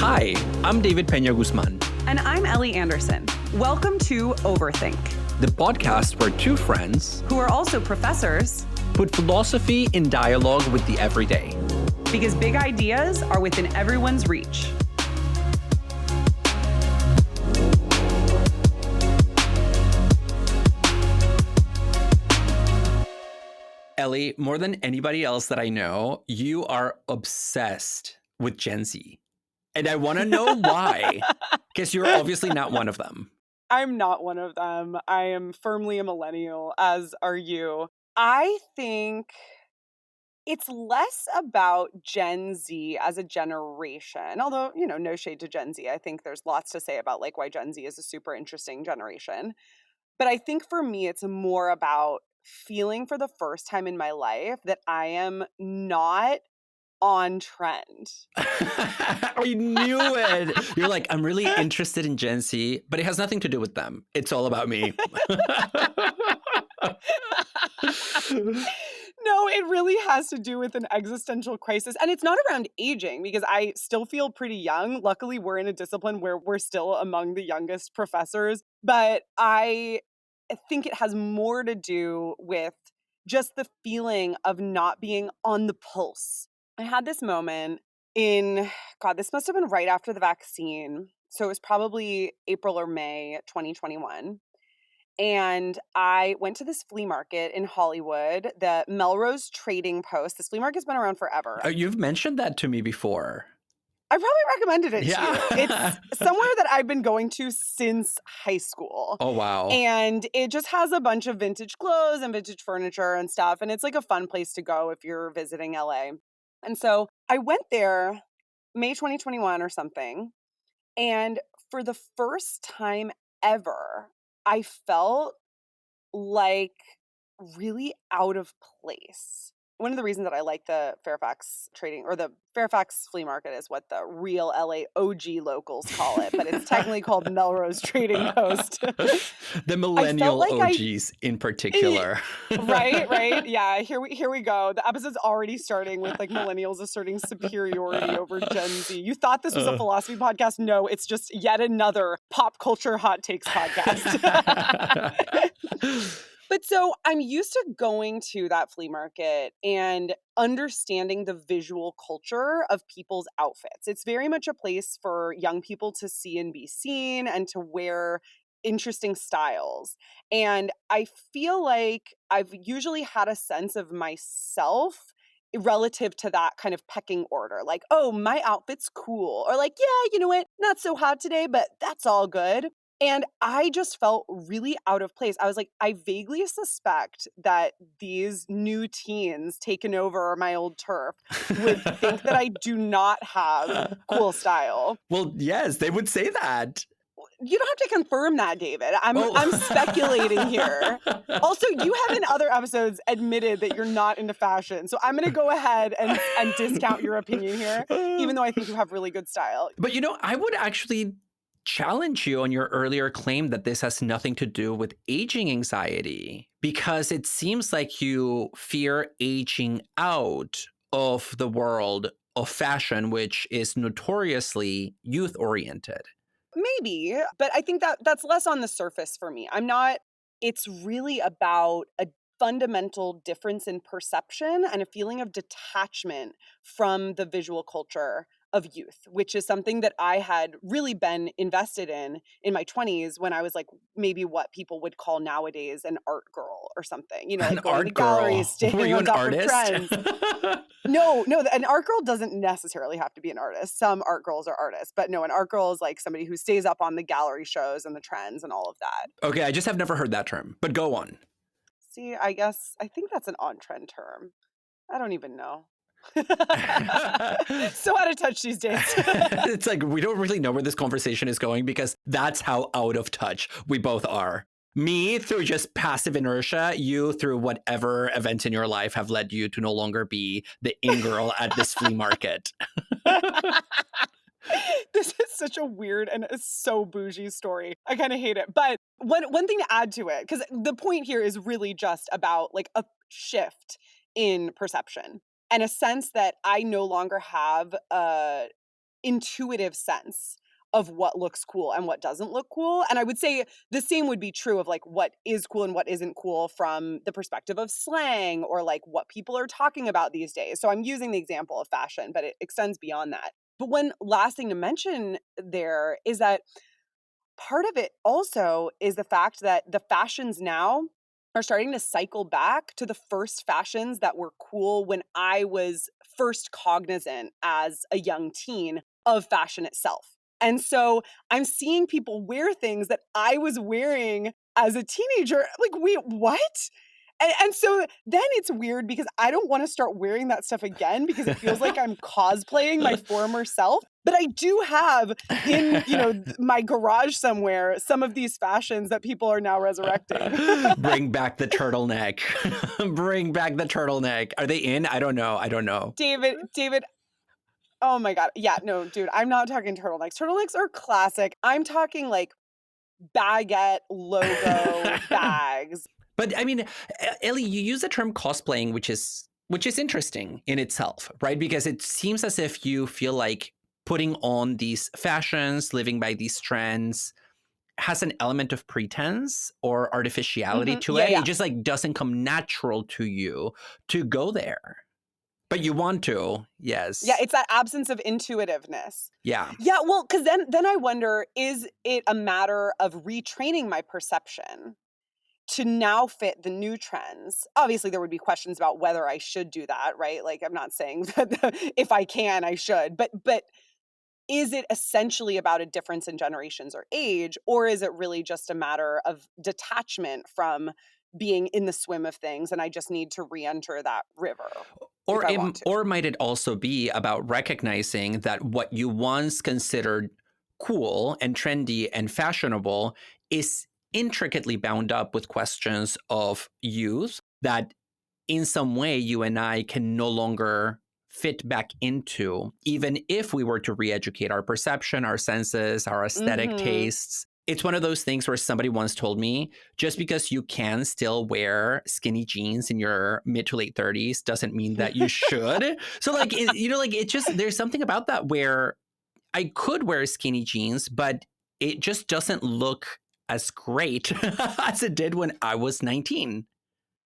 Hi, I'm David Peña-Guzmán. And I'm Ellie Anderson. Welcome to Overthink, The podcast where two friends who are also professors put philosophy in dialogue with the everyday. Because big ideas are within everyone's reach. Ellie, more than anybody else that I know, you are obsessed with Gen Z. And I want to know why, because you're obviously not one of them. I'm not one of them. I am firmly a millennial, as are you. I think it's less about Gen Z as a generation, although, no shade to Gen Z. I think there's lots to say about why Gen Z is a super interesting generation. But I think for me, it's more about feeling for the first time in my life that I am not on trend. I knew it. You're like, I'm really interested in Gen Z, but it has nothing to do with them. It's all about me. No, it really has to do with an existential crisis. And it's not around aging because I still feel pretty young. Luckily, we're in a discipline where we're still among the youngest professors. But I think it has more to do with just the feeling of not being on the pulse. I had this moment this must have been right after the vaccine. So it was probably April or May 2021. And I went to this flea market in Hollywood, the Melrose Trading Post. This flea market's been around forever. Oh, you've mentioned that to me before. I probably recommended it to you. Yeah. It's somewhere that I've been going to since high school. Oh, wow. And it just has a bunch of vintage clothes and vintage furniture and stuff. And it's like a fun place to go if you're visiting LA. And so I went there May 2021 or something. And for the first time ever, I felt like really out of place. One of the reasons that I like the Fairfax flea market is what the real LA OG locals call it, but it's technically called Melrose Trading Post. The millennial OGs in particular. Right. Yeah, here we go. The episode's already starting with millennials asserting superiority over Gen Z. You thought this was a philosophy podcast? No, it's just yet another pop culture hot takes podcast. But so I'm used to going to that flea market and understanding the visual culture of people's outfits. It's very much a place for young people to see and be seen and to wear interesting styles. And I feel like I've usually had a sense of myself relative to that kind of pecking order. Like, oh, my outfit's cool. Or yeah, you know what? Not so hot today, but that's all good. And I just felt really out of place. I was like, I vaguely suspect that these new teens taking over my old turf would think that I do not have cool style. Well, yes, they would say that. You don't have to confirm that, David. I'm speculating here. Also, you have in other episodes admitted that you're not into fashion. So I'm going to go ahead and discount your opinion here, even though I think you have really good style. But I would actually challenge you on your earlier claim that this has nothing to do with aging anxiety, because it seems like you fear aging out of the world of fashion, which is notoriously youth-oriented. Maybe, but I think that's less on the surface for me. It's really about a fundamental difference in perception and a feeling of detachment from the visual culture of youth, which is something that I had really been invested in my 20s when I was maybe what people would call nowadays an art girl or something, An going art to galleries, girl. Were staying you on an top artist? of trends. No, an art girl doesn't necessarily have to be an artist. Some art girls are artists, but no, an art girl is somebody who stays up on the gallery shows and the trends and all of that. Okay, I just have never heard that term, but go on. See, I think that's an on-trend term. I don't even know. So out of touch these days. It's we don't really know where this conversation is going because that's how out of touch we both are. Me through just passive inertia, you through whatever events in your life have led you to no longer be the in-girl at this flea market. This is such a weird and so bougie story. I kind of hate it. But one thing to add to it, because the point here is really just about a shift in perception and a sense that I no longer have intuitive sense of what looks cool and what doesn't look cool. And I would say the same would be true of like what is cool and what isn't cool from the perspective of slang or like what people are talking about these days. So I'm using the example of fashion, but it extends beyond that. But one last thing to mention there is that part of it also is the fact that the fashions now are starting to cycle back to the first fashions that were cool when I was first cognizant as a young teen of fashion itself. And so I'm seeing people wear things that I was wearing as a teenager. Like, wait, what? And so then it's weird because I don't want to start wearing that stuff again because it feels like I'm cosplaying my former self. But I do have in, my garage somewhere some of these fashions that people are now resurrecting. Bring back the turtleneck. Bring back the turtleneck. Are they in? I don't know. David, oh my God. Yeah, no, dude, I'm not talking turtlenecks. Turtlenecks are classic. I'm talking like baguette logo bags. But I mean, Ellie, you use the term cosplaying, which is interesting in itself, right? Because it seems as if you feel like putting on these fashions, living by these trends, has an element of pretense or artificiality to it. Yeah. It just like doesn't come natural to you to go there. But you want to, yes. Yeah, it's that absence of intuitiveness. Yeah. Yeah, well, because then I wonder, is it a matter of retraining my perception to now fit the new trends? Obviously, there would be questions about whether I should do that, right? Like, I'm not saying that if I can, I should. But is it essentially about a difference in generations or age, or is it really just a matter of detachment from being in the swim of things and I just need to re-enter that river? Or might it also be about recognizing that what you once considered cool and trendy and fashionable is intricately bound up with questions of youth that in some way you and I can no longer fit back into, even if we were to re-educate our perception, our senses, our aesthetic tastes. It's one of those things where somebody once told me, just because you can still wear skinny jeans in your mid to late 30s doesn't mean that you should. So like, it just, there's something about that where I could wear skinny jeans, but it just doesn't look as great as it did when I was 19.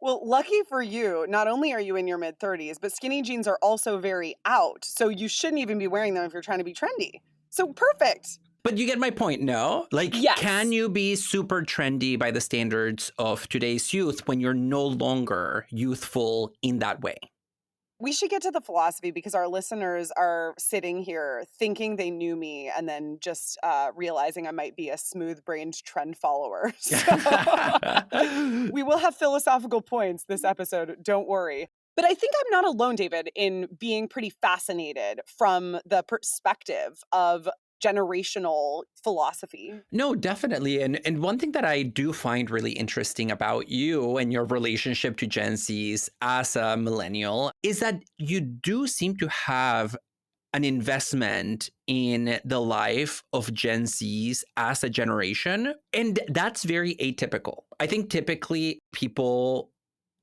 Well, lucky for you, not only are you in your mid 30s, but skinny jeans are also very out. So you shouldn't even be wearing them if you're trying to be trendy. So perfect. But you get my point, no? Like, yes. Can you be super trendy by the standards of today's youth when you're no longer youthful in that way? We should get to the philosophy because our listeners are sitting here thinking they knew me and then just realizing I might be a smooth-brained trend follower. So we will have philosophical points this episode, don't worry. But I think I'm not alone, David, in being pretty fascinated from the perspective of generational philosophy. No, definitely. And one thing that I do find really interesting about you and your relationship to Gen Zs as a millennial is that you do seem to have an investment in the life of Gen Zs as a generation. And that's very atypical. I think typically people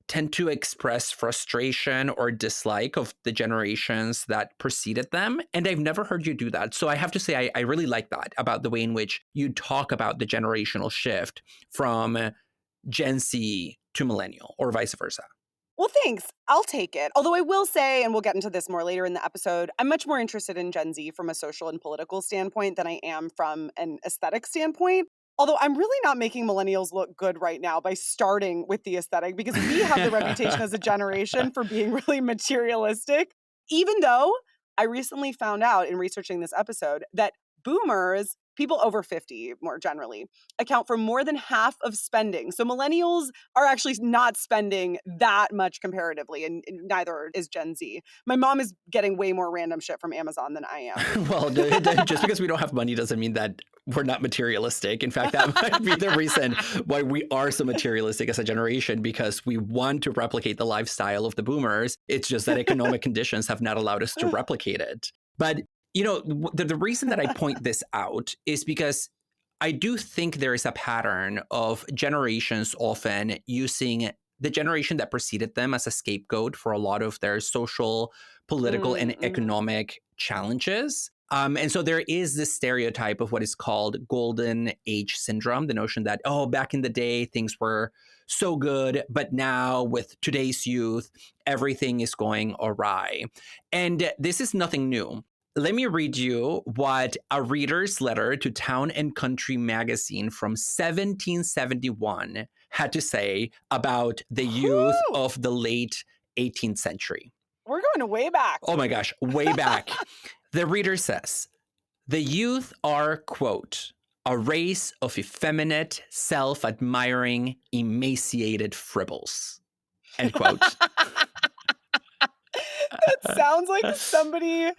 tend to express frustration or dislike of the generations that preceded them. And I've never heard you do that. So I have to say, I really like that about the way in which you talk about the generational shift from Gen Z to millennial or vice versa. Well, thanks. I'll take it. Although I will say, and we'll get into this more later in the episode, I'm much more interested in Gen Z from a social and political standpoint than I am from an aesthetic standpoint. Although I'm really not making millennials look good right now by starting with the aesthetic because we have the reputation as a generation for being really materialistic. Even though I recently found out in researching this episode that boomers, people over 50 more generally, account for more than half of spending. So millennials are actually not spending that much comparatively, and neither is Gen Z. My mom is getting way more random shit from Amazon than I am. Well, just because we don't have money doesn't mean that we're not materialistic. In fact, that might be the reason why we are so materialistic as a generation, because we want to replicate the lifestyle of the boomers. It's just that economic conditions have not allowed us to replicate it. But the reason that I point this out is because I do think there is a pattern of generations often using the generation that preceded them as a scapegoat for a lot of their social, political, and economic challenges. And so there is this stereotype of what is called golden age syndrome, the notion that, oh, back in the day, things were so good, but now with today's youth, everything is going awry. And this is nothing new. Let me read you what a reader's letter to Town and Country magazine from 1771 had to say about the youth of the late 18th century. We're going way back. Oh my gosh, way back. The reader says, the youth are, quote, a race of effeminate, self-admiring, emaciated fribbles, end quote. That sounds like somebody...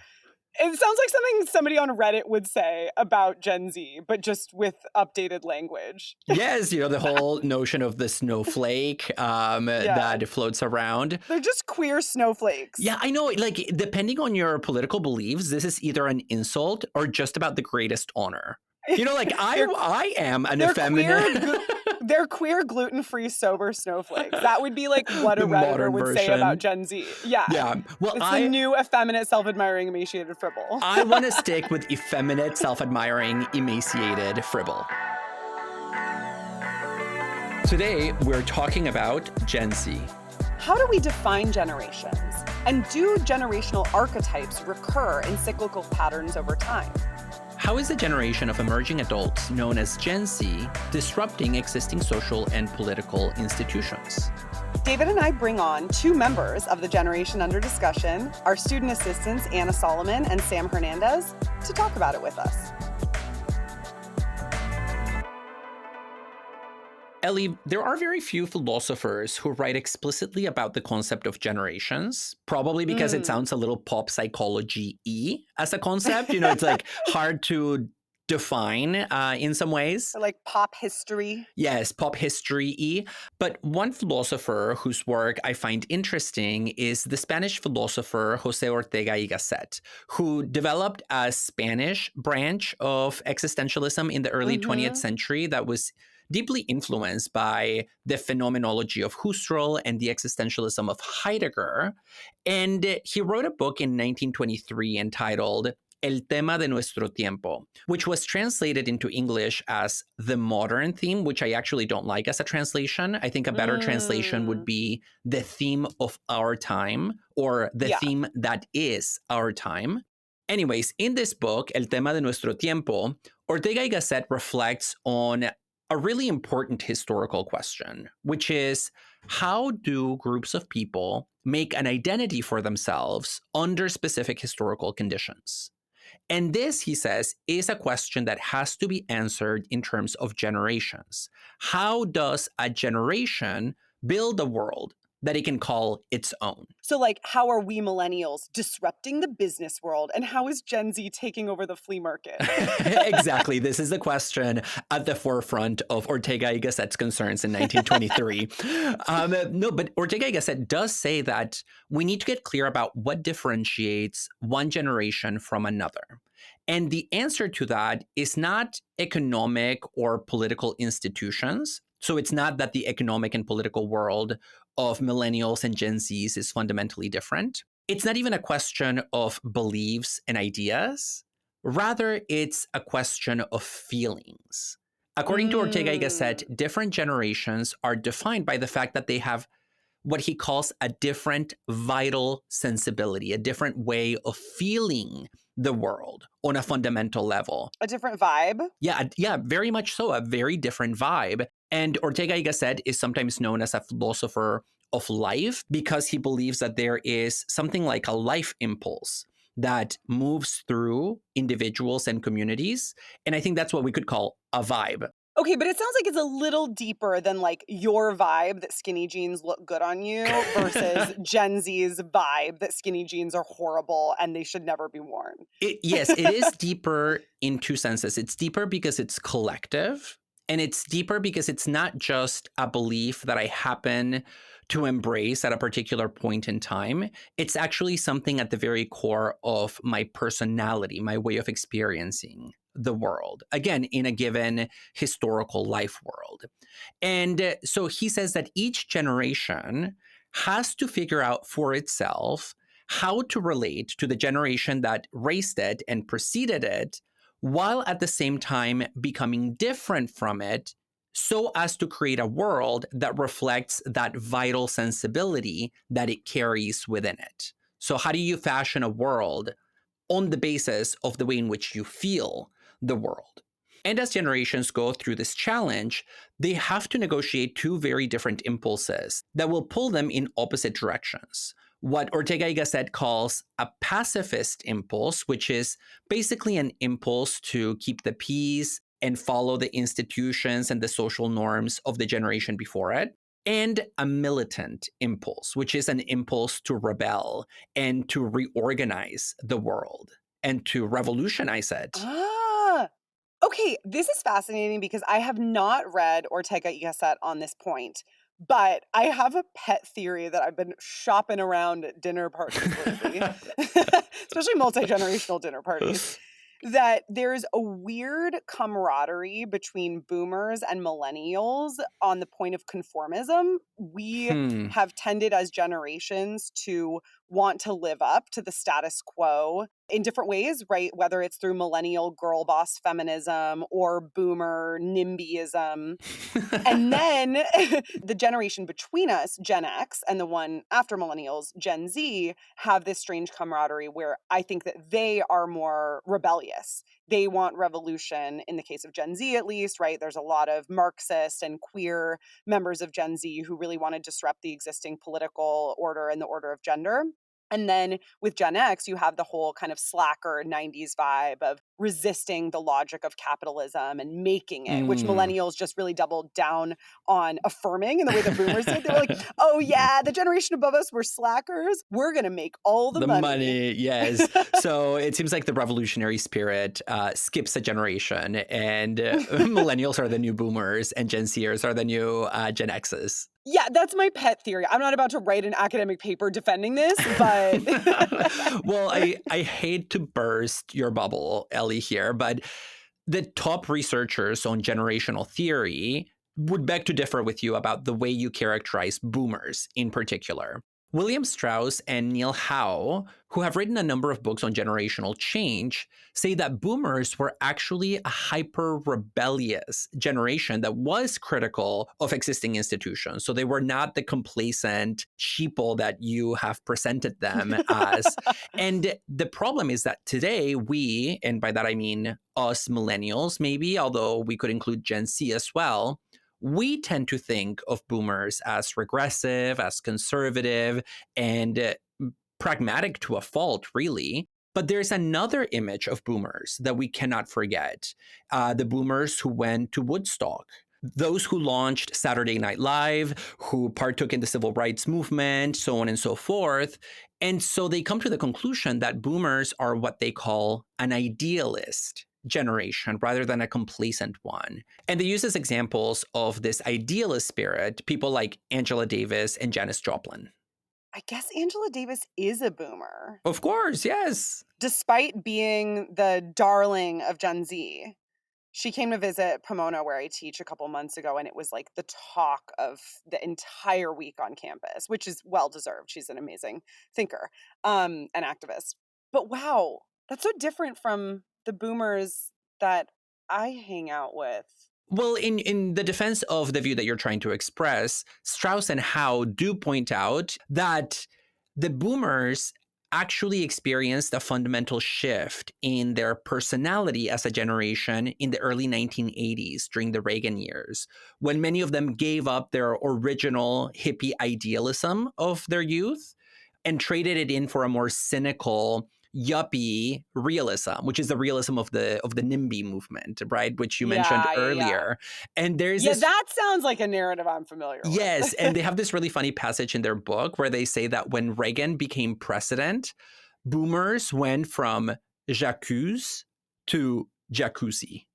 It sounds like something somebody on Reddit would say about Gen Z, but just with updated language. Yes, the whole notion of the snowflake that floats around. They're just queer snowflakes. Yeah, I know. Like, depending on your political beliefs, this is either an insult or just about the greatest honor. Like I am an effeminate. They're queer, gluten-free, sober snowflakes. That would be like what a Redditor would say about Gen Z. Yeah. Yeah. Well, it's the new effeminate, self-admiring, emaciated fribble. I want to stick with effeminate, self-admiring, emaciated fribble. Today, we're talking about Gen Z. How do we define generations? And do generational archetypes recur in cyclical patterns over time? How is a generation of emerging adults known as Gen Z disrupting existing social and political institutions? David and I bring on two members of the generation under discussion, our student assistants Anna Solomon and Sam Hernandez, to talk about it with us. Ellie, there are very few philosophers who write explicitly about the concept of generations, probably because it sounds a little pop psychology-y as a concept. It's like hard to define in some ways. Or like pop history. Yes, pop history-y. But one philosopher whose work I find interesting is the Spanish philosopher José Ortega y Gasset, who developed a Spanish branch of existentialism in the early 20th century that was deeply influenced by the phenomenology of Husserl and the existentialism of Heidegger. And he wrote a book in 1923 entitled El tema de nuestro tiempo, which was translated into English as the modern theme, which I actually don't like as a translation. I think a better translation would be the theme of our time, or the theme that is our time. Anyways, in this book, El tema de nuestro tiempo, Ortega y Gasset reflects on a really important historical question, which is, how do groups of people make an identity for themselves under specific historical conditions? And this, he says, is a question that has to be answered in terms of generations. How does a generation build a world that it can call its own? So like, how are we millennials disrupting the business world? And how is Gen Z taking over the flea market? Exactly. This is the question at the forefront of Ortega y Gasset's concerns in 1923. No, but Ortega y Gasset does say that we need to get clear about what differentiates one generation from another. And the answer to that is not economic or political institutions. So it's not that the economic and political world of millennials and Gen Zs is fundamentally different. It's not even a question of beliefs and ideas. Rather, it's a question of feelings. According to Ortega y Gasset, different generations are defined by the fact that they have what he calls a different vital sensibility, a different way of feeling the world on a fundamental level. A different vibe? Yeah, very much so, a very different vibe. And Ortega y Gasset is sometimes known as a philosopher of life because he believes that there is something like a life impulse that moves through individuals and communities. And I think that's what we could call a vibe. Okay, but it sounds like it's a little deeper than like your vibe that skinny jeans look good on you versus Gen Z's vibe that skinny jeans are horrible and they should never be worn. Yes, it is deeper in two senses. It's deeper because it's collective, and it's deeper because it's not just a belief that I happen to embrace at a particular point in time. It's actually something at the very core of my personality, my way of experiencing the world, again, in a given historical life world. And so he says that each generation has to figure out for itself how to relate to the generation that raised it and preceded it, while at the same time becoming different from it, so as to create a world that reflects that vital sensibility that it carries within it. So, how do you fashion a world on the basis of the way in which you feel the world? And as generations go through this challenge, they have to negotiate two very different impulses that will pull them in opposite directions. What Ortega y Gasset calls a pacifist impulse, which is basically an impulse to keep the peace and follow the institutions and the social norms of the generation before it, and a militant impulse, which is an impulse to rebel and to reorganize the world and to revolutionize it. Ah, okay. This is fascinating because I have not read Ortega y Gasset on this point, but I have a pet theory that I've been shopping around at dinner parties lately, especially multi-generational dinner parties, that there's a weird camaraderie between boomers and millennials on the point of conformism. We Hmm. have tended as generations to want to live up to the status quo in different ways, right? Whether it's through millennial girl boss feminism or boomer NIMBYism. And then the generation between us, Gen X, and the one after millennials, Gen Z, have this strange camaraderie where I think that they are more rebellious. They want revolution in the case of Gen Z, at least, right? There's a lot of Marxist and queer members of Gen Z who really want to disrupt the existing political order and the order of gender. And then with Gen X, you have the whole kind of slacker 90s vibe of resisting the logic of capitalism and making it, which Mm. millennials just really doubled down on affirming in the way the boomers did. They were like, oh, yeah, the generation above us were slackers. We're going to make all the The money. money, yes. So it seems like the revolutionary spirit skips a generation, and millennials are the new boomers, and Gen Zers are the new Gen Xs. Yeah, that's my pet theory. I'm not about to write an academic paper defending this, but Well, I hate to burst your bubble, Ellie, here, but the top researchers on generational theory would beg to differ with you about the way you characterize boomers in particular. William Strauss and Neil Howe, who have written a number of books on generational change, say that boomers were actually a hyper rebellious generation that was critical of existing institutions. So they were not the complacent sheeple that you have presented them as. And the problem is that today we, and by that I mean us millennials, maybe, although we could include Gen Z as well, we tend to think of boomers as regressive, as conservative, and pragmatic to a fault, really. But there's another image of boomers that we cannot forget, the boomers who went to Woodstock. Those who launched Saturday Night Live, who partook in the civil rights movement, so on and so forth. And so they come to the conclusion that boomers are what they call an idealist generation rather than a complacent one. And they use as examples of this idealist spirit people like Angela Davis and Janis Joplin. I guess Angela Davis is a boomer, Of course, yes. despite being the darling of Gen Z. She came to visit Pomona, where I teach, a couple months ago, and it was like the talk of the entire week on campus, which is well deserved. She's an amazing thinker and activist. But wow, that's so different from the boomers that I hang out with. Well, in the defense of the view that you're trying to express, Strauss and Howe do point out that the boomers actually experienced a fundamental shift in their personality as a generation in the early 1980s during the Reagan years, when many of them gave up their original hippie idealism of their youth and traded it in for a more cynical yuppie realism, which is the realism of the NIMBY movement, right? Which you mentioned Yeah. earlier. And there's Yeah, this that sounds like a narrative I'm familiar yes, with. and they have this really funny passage in their book where they say that when Reagan became president, boomers went from j'accuse to jacuzzi.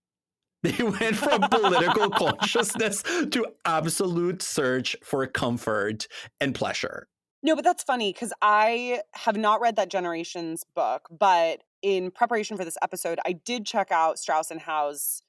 They went from political consciousness to absolute search for comfort and pleasure. No, but that's funny because I have not read that Generations book, but in preparation for this episode, I did check out Strauss and Howe's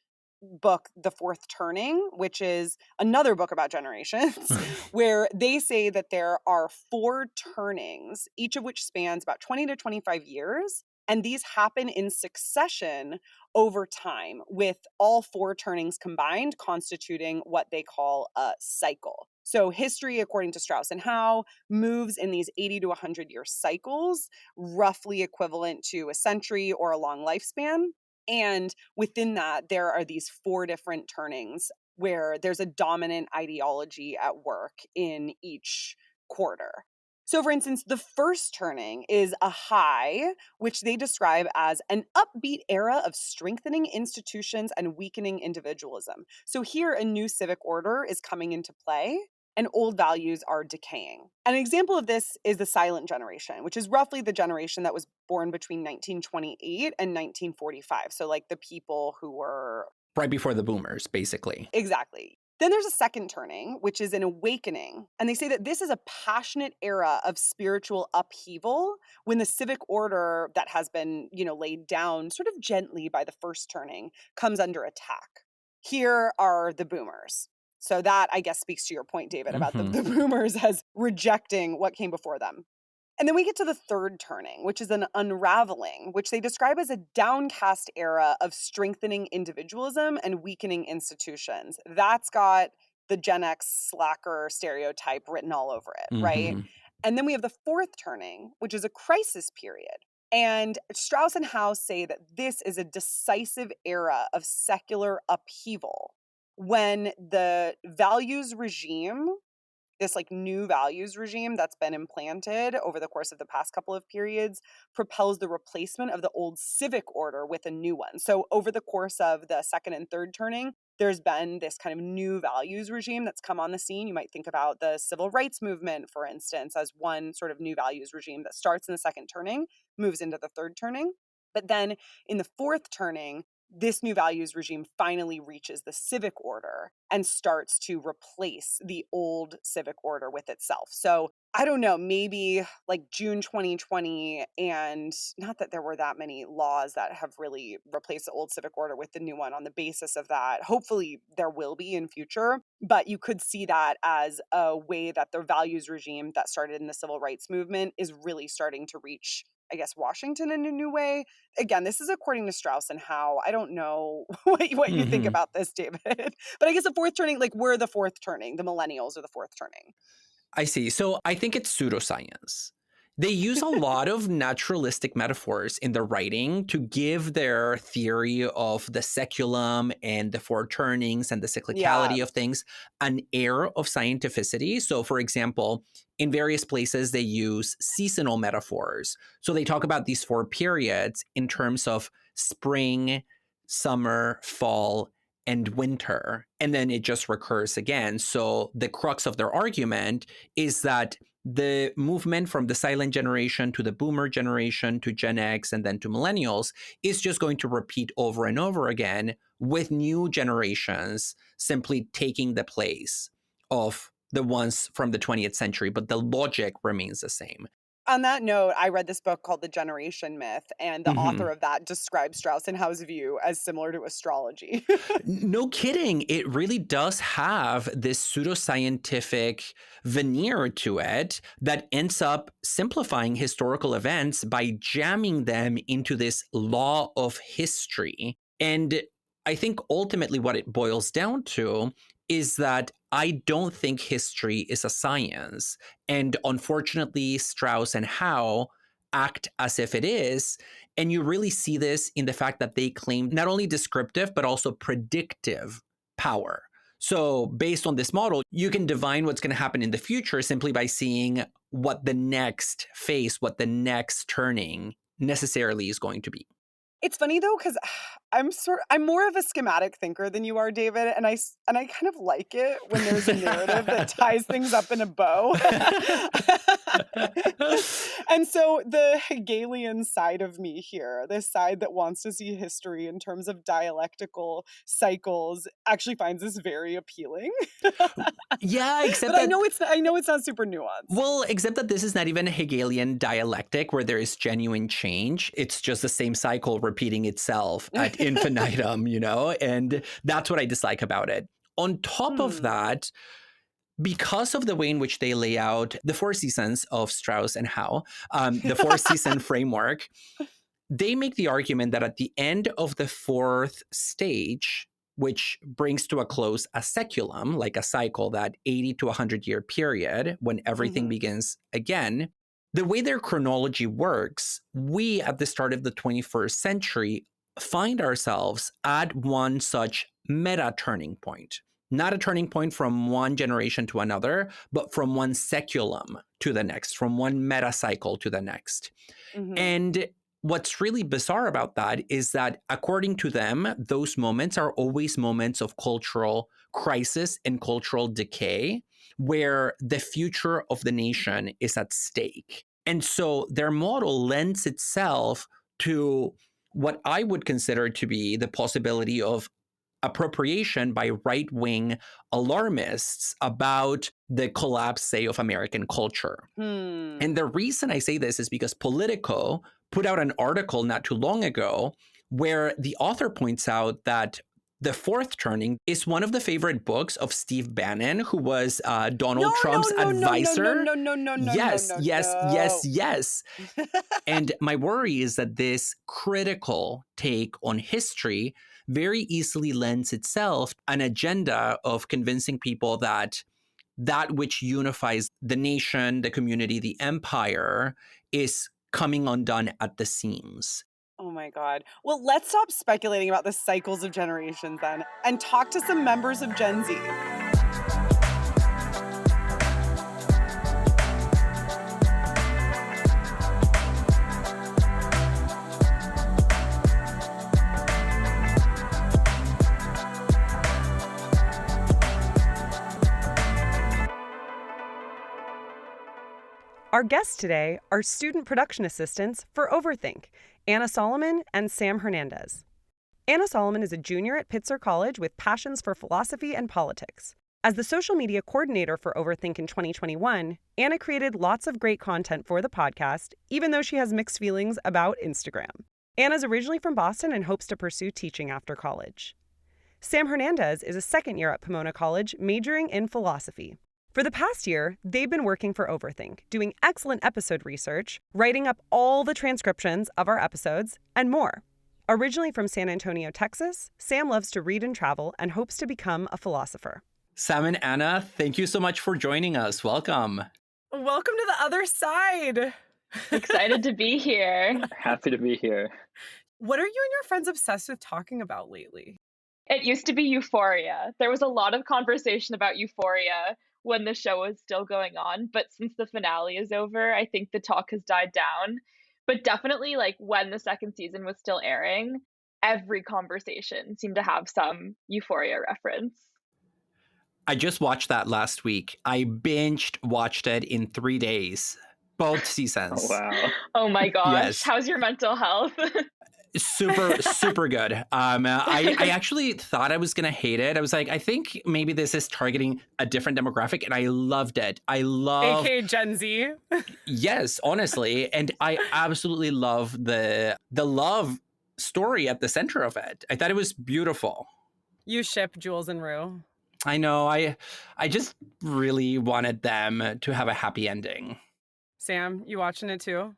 book, The Fourth Turning, which is another book about generations, where they say that there are 4 turnings, each of which spans about 20 to 25 years. And these happen in succession over time, with all 4 turnings combined constituting what they call a cycle. So history, according to Strauss and Howe, moves in these 80 to 100-year cycles, roughly equivalent to a century or a long lifespan. And within that, there are these 4 different turnings where there's a dominant ideology at work in each quarter. So, for instance, the first turning is a high, which they describe as an upbeat era of strengthening institutions and weakening individualism. So, here a new civic order is coming into play, and old values are decaying. An example of this is the silent generation, which is roughly the generation that was born between 1928 and 1945. So, like the people who were Right before the boomers, basically. exactly. Then there's a second turning, which is an awakening. And they say that this is a passionate era of spiritual upheaval when the civic order that has been, laid down sort of gently by the first turning comes under attack. Here are the boomers. So that, I guess, speaks to your point, David, about the boomers as rejecting what came before them. And then we get to the third turning, which is an unraveling, which they describe as a downcast era of strengthening individualism and weakening institutions. That's got the Gen X slacker stereotype written all over it, right? And then we have the fourth turning, which is a crisis period. And Strauss and Howe say that this is a decisive era of secular upheaval when the values regime, this like new values regime that's been implanted over the course of the past couple of periods, propels the replacement of the old civic order with a new one. So over the course of the second and third turning, there's been this kind of new values regime that's come on the scene. You might think about the civil rights movement, for instance, as one sort of new values regime that starts in the second turning, moves into the third turning. But then in the fourth turning, this new values regime finally reaches the civic order and starts to replace the old civic order with itself. So I don't know, maybe like June 2020, and not that there were that many laws that have really replaced the old civic order with the new one on the basis of that. Hopefully there will be in future, but you could see that as a way that the values regime that started in the civil rights movement is really starting to reach, I guess, Washington in a new way. Again, this is according to Strauss and Howe. I don't know what you think about this, David. But I guess the fourth turning, like we're the fourth turning, the millennials are the fourth turning. I see. So I think it's pseudoscience. They use a lot of naturalistic metaphors in their writing to give their theory of the seculum and the 4 turnings and the cyclicality of things an air of scientificity. So, for example, in various places, they use seasonal metaphors. So they talk about these 4 periods in terms of spring, summer, fall, and winter, and then it just recurs again. So the crux of their argument is that the movement from the silent generation to the boomer generation to Gen X and then to millennials is just going to repeat over and over again, with new generations simply taking the place of the ones from the 20th century, but the logic remains the same. On that note, I read this book called The Generation Myth, and the author of that describes Strauss and Howe's view as similar to astrology. No kidding. It really does have this pseudoscientific veneer to it that ends up simplifying historical events by jamming them into this law of history. And I think ultimately what it boils down to is that I don't think history is a science. And unfortunately, Strauss and Howe act as if it is. And you really see this in the fact that they claim not only descriptive, but also predictive power. So based on this model, you can divine what's going to happen in the future simply by seeing what the next phase, what the next turning necessarily is going to be. It's funny though, because I'm more of a schematic thinker than you are, David, and I kind of like it when there's a narrative that ties things up in a bow. And so the Hegelian side of me here, this side that wants to see history in terms of dialectical cycles, actually finds this very appealing. Yeah, except But that I know it's not super nuanced. well, except that this is not even a Hegelian dialectic where there is genuine change. It's just the same cycle repeating itself ad infinitum, you know? And that's what I dislike about it. On top of that, because of the way in which they lay out the four seasons of Strauss and Howe, the four season framework, they make the argument that at the end of the fourth stage, which brings to a close a seculum, like a cycle, that 80 to 100-year period when everything begins again, the way their chronology works, we at the start of the 21st century find ourselves at one such meta turning point. Not a turning point from one generation to another, but from one seculum to the next, from one meta cycle to the next. And what's really bizarre about that is that, according to them, those moments are always moments of cultural crisis and cultural decay, where the future of the nation is at stake. And so their model lends itself to what I would consider to be the possibility of appropriation by right-wing alarmists about the collapse, say, of American culture. And the reason I say this is because Politico put out an article not too long ago where the author points out that The Fourth Turning is one of the favorite books of Steve Bannon, who was Donald Trump's advisor. Yes. And my worry is that this critical take on history very easily lends itself an agenda of convincing people that that which unifies the nation, the community, the empire is coming undone at the seams. Oh my God. Well, let's stop speculating about the cycles of generations then and talk to some members of Gen Z. Our guests today are student production assistants for Overthink, Anna Solomon and Sam Hernandez. Anna Solomon is a junior at Pitzer College with passions for philosophy and politics. As the social media coordinator for Overthink in 2021, Anna created lots of great content for the podcast, even though she has mixed feelings about Instagram. Anna's originally from Boston and hopes to pursue teaching after college. Sam Hernandez is a second year at Pomona College, majoring in philosophy. For the past year, they've been working for Overthink, doing excellent episode research, writing up all the transcriptions of our episodes, and more. Originally from San Antonio, Texas, Sam loves to read and travel and hopes to become a philosopher. Sam and Anna, thank you so much for joining us. Welcome. Welcome to the other side. Excited to be here. Happy to be here. What are you and your friends obsessed with talking about lately? It used to be Euphoria. There was a lot of conversation about Euphoria when the show was still going on, but since the finale is over, I think the talk has died down. But definitely, like, when the second season was still airing, every conversation seemed to have some Euphoria reference. I just watched that last week. I binged watched it in 3 days, both seasons. Oh, wow. Oh my gosh. Yes. How's your mental health? Super good. I actually thought I was gonna hate it. I was like, I think maybe this is targeting a different demographic, and I loved it. I love AKA Gen Z. Yes, honestly, and I absolutely love the love story at the center of it. I thought it was beautiful. You ship Jules and Rue. I know. I just really wanted them to have a happy ending. Sam, you watching it too?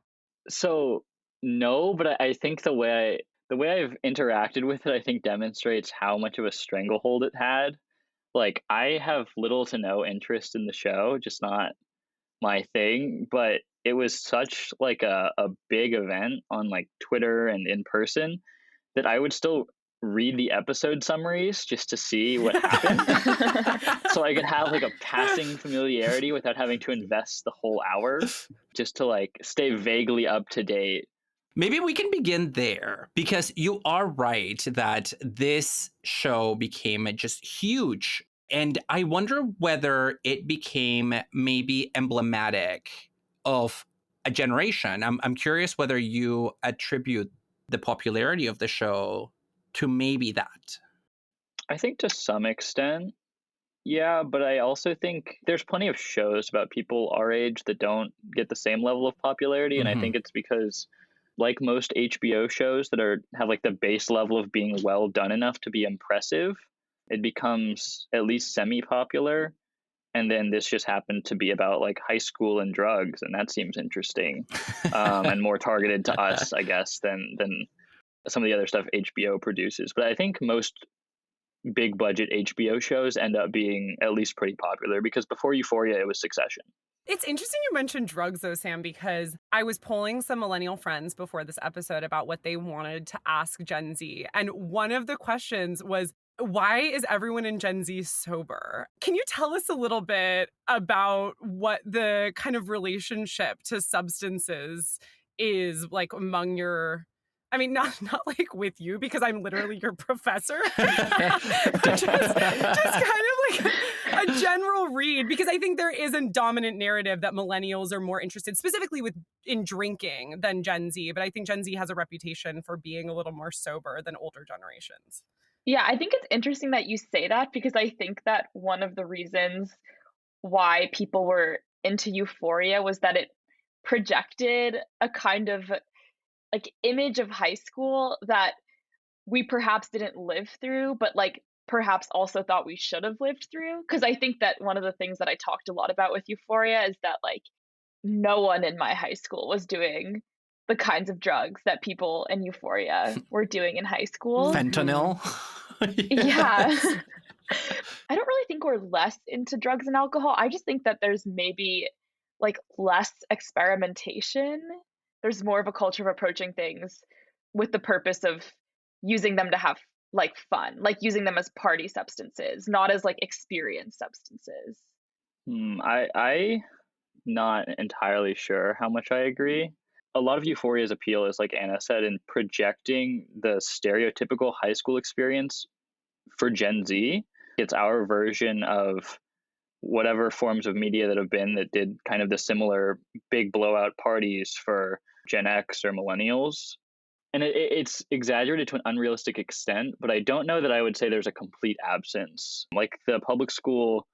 So no, but I think the way I've interacted with it, I think demonstrates how much of a stranglehold it had. Like, I have little to no interest in the show, just not my thing, but it was such like a big event on like Twitter and in person that I would still read the episode summaries just to see what happened. So I could have like a passing familiarity without having to invest the whole hour, just to like stay vaguely up to date. Maybe we can begin there, because you are right that this show became just huge. And I wonder whether it became maybe emblematic of a generation. I'm curious whether you attribute the popularity of the show to maybe that. I think to some extent, yeah, but I also think there's plenty of shows about people our age that don't get the same level of popularity. And I think it's because, like most HBO shows that have like the base level of being well done enough to be impressive, it becomes at least semi-popular. And then this just happened to be about like high school and drugs, and that seems interesting, and more targeted to us, I guess, than some of the other stuff HBO produces. But I think most big budget HBO shows end up being at least pretty popular, because before Euphoria, it was Succession. It's interesting you mentioned drugs, though, Sam, because I was polling some millennial friends before this episode about what they wanted to ask Gen Z. And one of the questions was, why is everyone in Gen Z sober? Can you tell us a little bit about what the kind of relationship to substances is like among your... I mean, not like with you, because I'm literally your professor, but just kind of like a general read, because I think there is a dominant narrative that millennials are more interested specifically in drinking than Gen Z. But I think Gen Z has a reputation for being a little more sober than older generations. Yeah, I think it's interesting that you say that, because I think that one of the reasons why people were into Euphoria was that it projected a kind of like image of high school that we perhaps didn't live through, but like perhaps also thought we should have lived through. Because I think that one of the things that I talked a lot about with Euphoria is that like no one in my high school was doing the kinds of drugs that people in Euphoria were doing in high school. Fentanyl. Yeah. I don't really think we're less into drugs and alcohol. I just think that there's maybe like less experimentation. There's more of a culture of approaching things with the purpose of using them to have like fun, like using them as party substances, not as like experience substances. I not entirely sure how much I agree. A lot of Euphoria's appeal is, like Anna said, in projecting the stereotypical high school experience for Gen Z. It's our version of whatever forms of media that did kind of the similar big blowout parties for Gen X or millennials. And it's exaggerated to an unrealistic extent, but I don't know that I would say there's a complete absence. Like the public school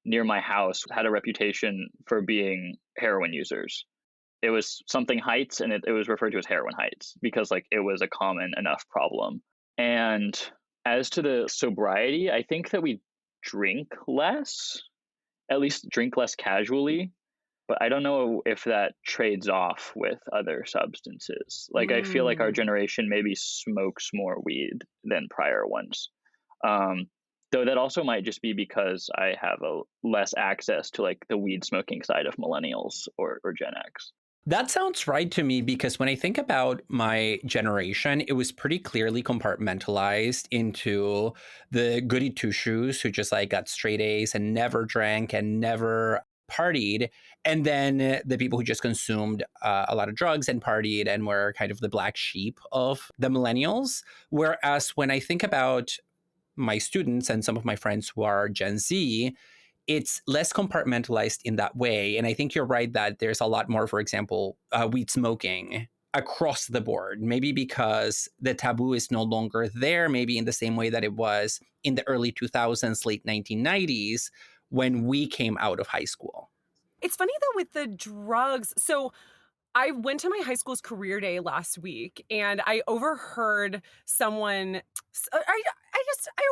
near my house had a reputation for being heroin users. It was something Heights, and it was referred to as heroin Heights because like it was a common enough problem. And as to the sobriety, I think that we drink less, at least drink less casually. But I don't know if that trades off with other substances. Like I feel like our generation maybe smokes more weed than prior ones. Though that also might just be because I have less access to like the weed smoking side of millennials or Gen X. That sounds right to me, because when I think about my generation, it was pretty clearly compartmentalized into the goody two-shoes who just like got straight A's and never drank and never partied, and then the people who just consumed a lot of drugs and partied and were kind of the black sheep of the millennials. Whereas when I think about my students and some of my friends who are Gen Z, it's less compartmentalized in that way. And I think you're right that there's a lot more, for example, weed smoking across the board, maybe because the taboo is no longer there, maybe in the same way that it was in the early 2000s, late 1990s, when we came out of high school. It's funny, though, with the drugs. So I went to my high school's career day last week, and I overheard someone, I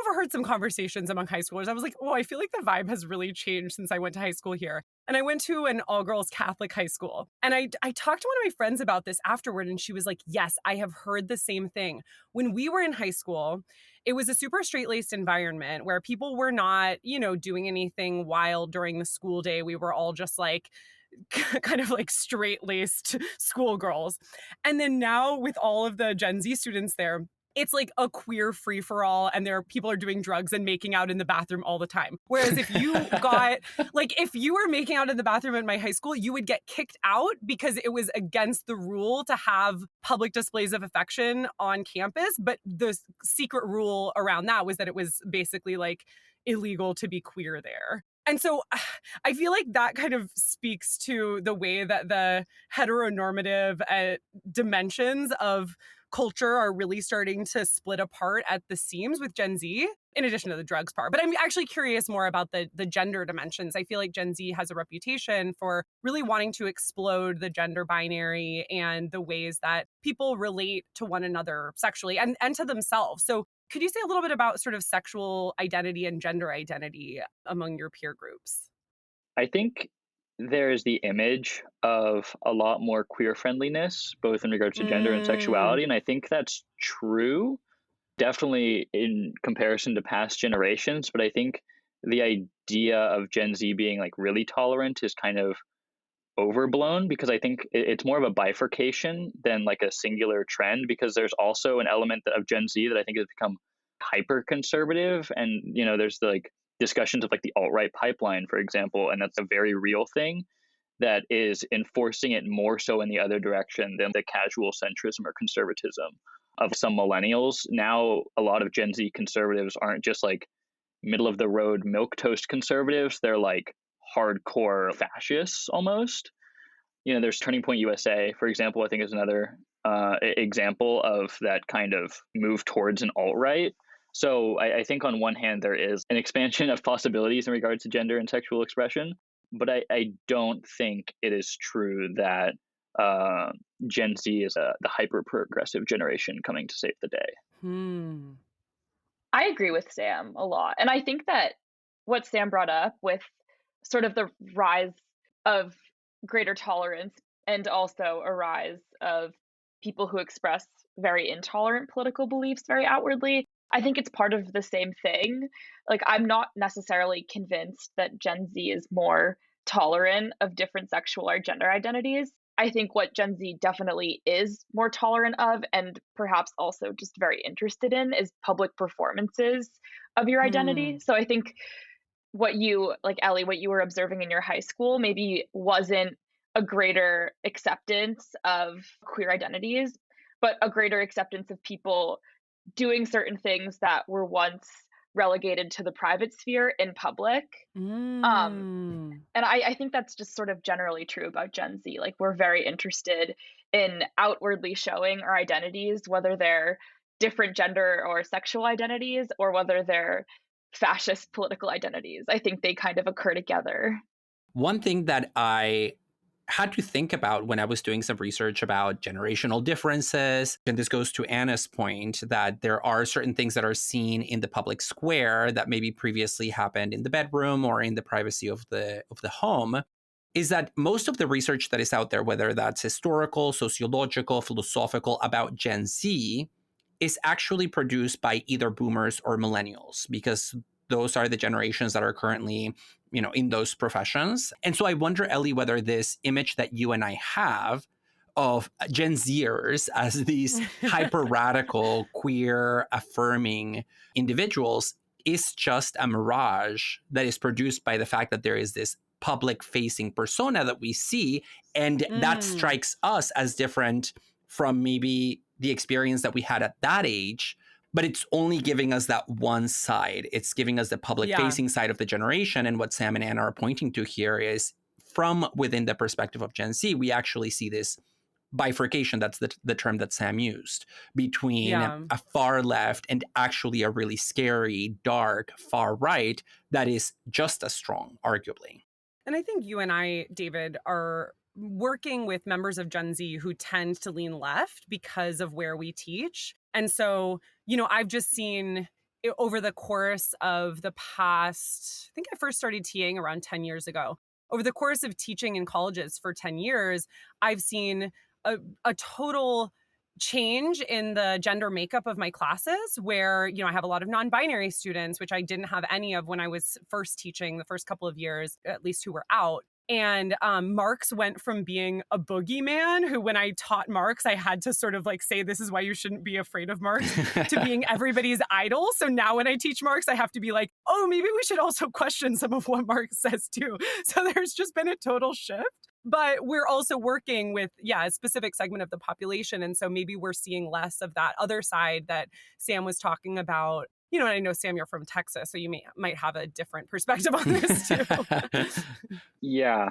overheard some conversations among high schoolers. I was like, oh, I feel like the vibe has really changed since I went to high school here. And I went to an all-girls Catholic high school. And I talked to one of my friends about this afterward, and she was like, yes, I have heard the same thing. When we were in high school, it was a super straight-laced environment where people were not, doing anything wild during the school day. We were all just like, kind of like straight-laced schoolgirls. And then now with all of the Gen Z students there, it's like a queer free-for-all, and people are doing drugs and making out in the bathroom all the time. Whereas if you if you were making out in the bathroom at my high school, you would get kicked out because it was against the rule to have public displays of affection on campus. But the secret rule around that was that it was basically like illegal to be queer there. And so I feel like that kind of speaks to the way that the heteronormative dimensions of culture are really starting to split apart at the seams with Gen Z, in addition to the drugs part. But I'm actually curious more about the gender dimensions. I feel like Gen Z has a reputation for really wanting to explode the gender binary and the ways that people relate to one another sexually and to themselves. So could you say a little bit about sort of sexual identity and gender identity among your peer groups? I think there's the image of a lot more queer friendliness, both in regards to gender and Mm. sexuality. And I think that's true, definitely in comparison to past generations. But I think the idea of Gen Z being like really tolerant is kind of overblown, because I think it's more of a bifurcation than like a singular trend, because there's also an element of Gen Z that I think has become hyper conservative. And, there's the like discussions of like the alt-right pipeline, for example, and that's a very real thing that is enforcing it more so in the other direction than the casual centrism or conservatism of some millennials. Now, a lot of Gen Z conservatives aren't just like middle of the road milquetoast conservatives, they're like hardcore fascists almost. There's Turning Point USA, for example, I think is another example of that kind of move towards an alt-right. So I think on one hand, there is an expansion of possibilities in regards to gender and sexual expression, but I don't think it is true that Gen Z is the hyper-progressive generation coming to save the day. Hmm. I agree with Sam a lot. And I think that what Sam brought up with sort of the rise of greater tolerance and also a rise of people who express very intolerant political beliefs very outwardly, I think it's part of the same thing. Like, I'm not necessarily convinced that Gen Z is more tolerant of different sexual or gender identities. I think what Gen Z definitely is more tolerant of, and perhaps also just very interested in, is public performances of your identity. Hmm. So I think what you, like Ellie, what you were observing in your high school maybe wasn't a greater acceptance of queer identities, but a greater acceptance of people doing certain things that were once relegated to the private sphere in public. Um, Mm. and I think that's just sort of generally true about Gen Z. Like, we're very interested in outwardly showing our identities, whether they're different gender or sexual identities, or whether they're fascist political identities. I think they kind of occur together. One thing that I had to think about when I was doing some research about generational differences, and this goes to Anna's point that there are certain things that are seen in the public square that maybe previously happened in the bedroom or in the privacy of the home, is that most of the research that is out there, whether that's historical, sociological, philosophical, about Gen Z, is actually produced by either boomers or millennials, because those are the generations that are currently, in those professions. And so I wonder, Ellie, whether this image that you and I have of Gen Zers as these hyper radical, queer, affirming individuals is just a mirage that is produced by the fact that there is this public facing persona that we see, and that Mm. strikes us as different from maybe the experience that we had at that age. But it's only giving us that one side. It's giving us the public Yeah. facing side of the generation. And what Sam and Anna are pointing to here is from within the perspective of Gen Z, we actually see this bifurcation, that's the term that Sam used, between Yeah. a far left and actually a really scary, dark, far right that is just as strong, arguably. And I think you and I, David, are working with members of Gen Z who tend to lean left because of where we teach. And so, I've just seen over the course of the past, I think I first started TAing around 10 years ago. Over the course of teaching in colleges for 10 years, I've seen a total change in the gender makeup of my classes where, I have a lot of non-binary students, which I didn't have any of when I was first teaching the first couple of years, at least who were out. And Marx went from being a boogeyman who, when I taught Marx, I had to sort of like say, this is why you shouldn't be afraid of Marx, to being everybody's idol. So now when I teach Marx, I have to be like, oh, maybe we should also question some of what Marx says too. So there's just been a total shift. But we're also working with, a specific segment of the population. And so maybe we're seeing less of that other side that Sam was talking about, and I know, Sam, you're from Texas, so you might have a different perspective on this too. Yeah,